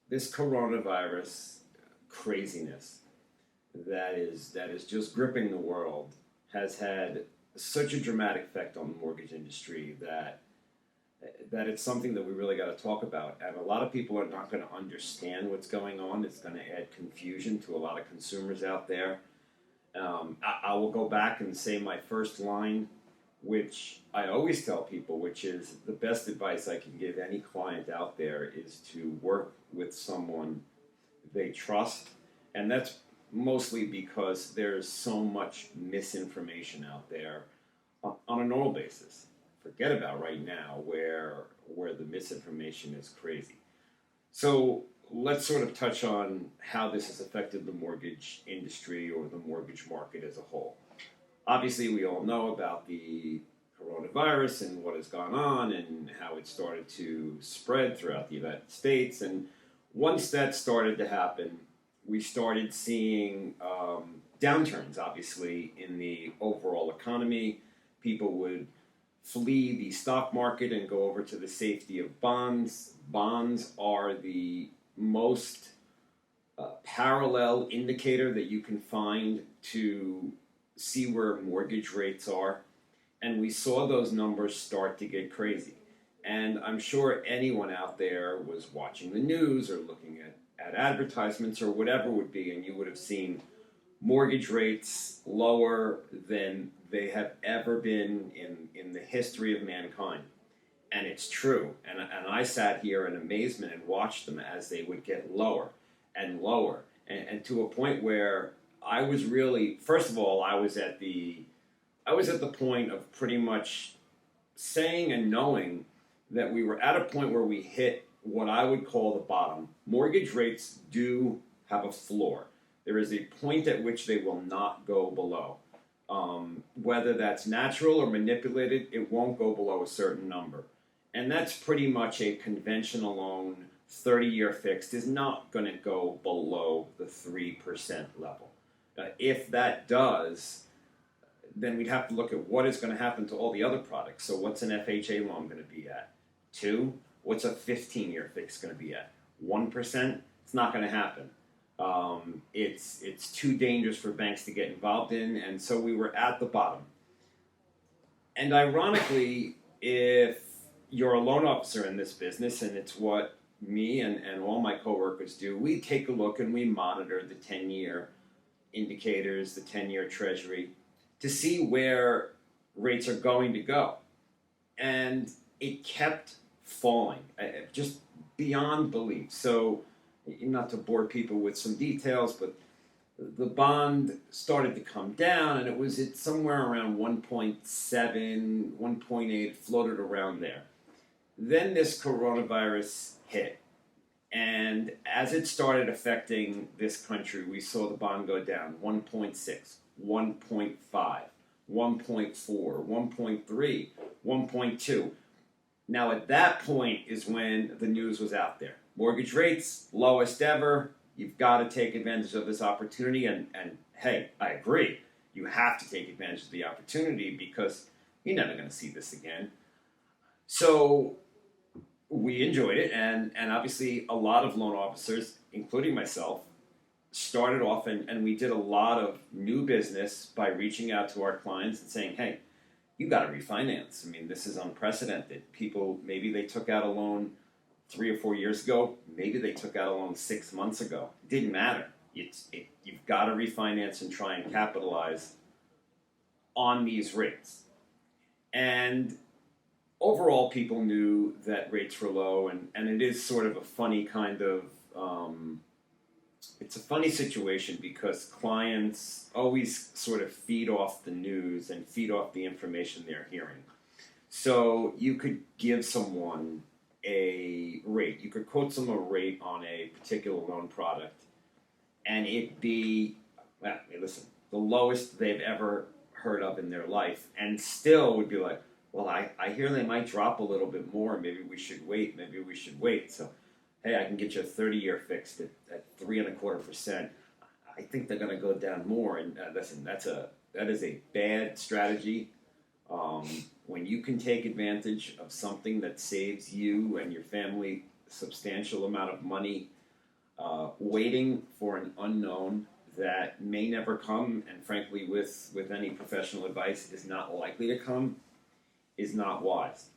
this coronavirus craziness that is just gripping the world has had such a dramatic effect on the mortgage industry that it's something that we really got to talk about. And a lot of people are not going to understand what's going on. It's going to add confusion to a lot of consumers out there. I will go back and say my first line, which I always tell people, which is the best advice I can give any client out there is to work with someone they trust. And that's mostly because there's so much misinformation out there on a normal basis. Forget about right now where the misinformation is crazy. So let's sort of touch on how this has affected the mortgage industry or the mortgage market as a whole. Obviously, we all know about the coronavirus and what has gone on and how it started to spread throughout the United States. And once that started to happen, we started seeing downturns, obviously, in the overall economy. People would flee the stock market and go over to the safety of bonds. Bonds are the most parallel indicator that you can find to see where mortgage rates are. And we saw those numbers start to get crazy. And I'm sure anyone out there was watching the news or looking at advertisements or whatever it would be, and you would have seen mortgage rates lower than they have ever been in the history of mankind. And it's true. And I sat here in amazement and watched them as they would get lower and lower. And to a point where I was really, first of all, I was at the point of pretty much saying and knowing that we were at a point where we hit what I would call the bottom. Mortgage rates do have a floor. There is a point at which they will not go below. Whether that's natural or manipulated, it won't go below a certain number. And that's pretty much a conventional loan, 30-year fixed, is not going to go below the 3% level. If that does, then we'd have to look at what is going to happen to all the other products. So what's an FHA loan going to be at? 2? What's a 15-year fix going to be at? 1%? It's not going to happen. It's too dangerous for banks to get involved in, and so we were at the bottom. And ironically, if you're a loan officer in this business, and it's what me and all my coworkers do, we take a look and we monitor the 10-year indicators, the 10-year treasury, to see where rates are going to go. And it kept falling, just beyond belief. So, not to bore people with some details, but the bond started to come down, and it was at somewhere around 1.7, 1.8, floated around there. Then this coronavirus hit, and as it started affecting this country, we saw the bond go down 1.6, 1.5, 1.4, 1.3, 1.2. Now, at that point is when the news was out there. Mortgage rates, lowest ever. You've got to take advantage of this opportunity. And hey, I agree. You have to take advantage of the opportunity because you're never going to see this again. So we enjoyed it. And obviously, a lot of loan officers, including myself, started off and we did a lot of new business by reaching out to our clients and saying, hey, you got to refinance. I mean, this is unprecedented. People, maybe they took out a loan 3 or 4 years ago. Maybe they took out a loan 6 months ago. It didn't matter. You've got to refinance and try and capitalize on these rates. And overall, people knew that rates were low, and it is sort of a funny kind of, it's a funny situation because clients always sort of feed off the news and feed off the information they're hearing. So you could give someone a rate. You could quote someone a rate on a particular loan product, and it be, well, hey, listen, the lowest they've ever heard of in their life, and still would be like, well, I hear they might drop a little bit more. Maybe we should wait. Maybe we should wait. So, hey, I can get you a 30-year fixed at 3.25%. I think they're going to go down more. And listen, that is a bad strategy. When you can take advantage of something that saves you and your family a substantial amount of money, Waiting for an unknown that may never come, and frankly, with any professional advice, is not likely to come, is not wise.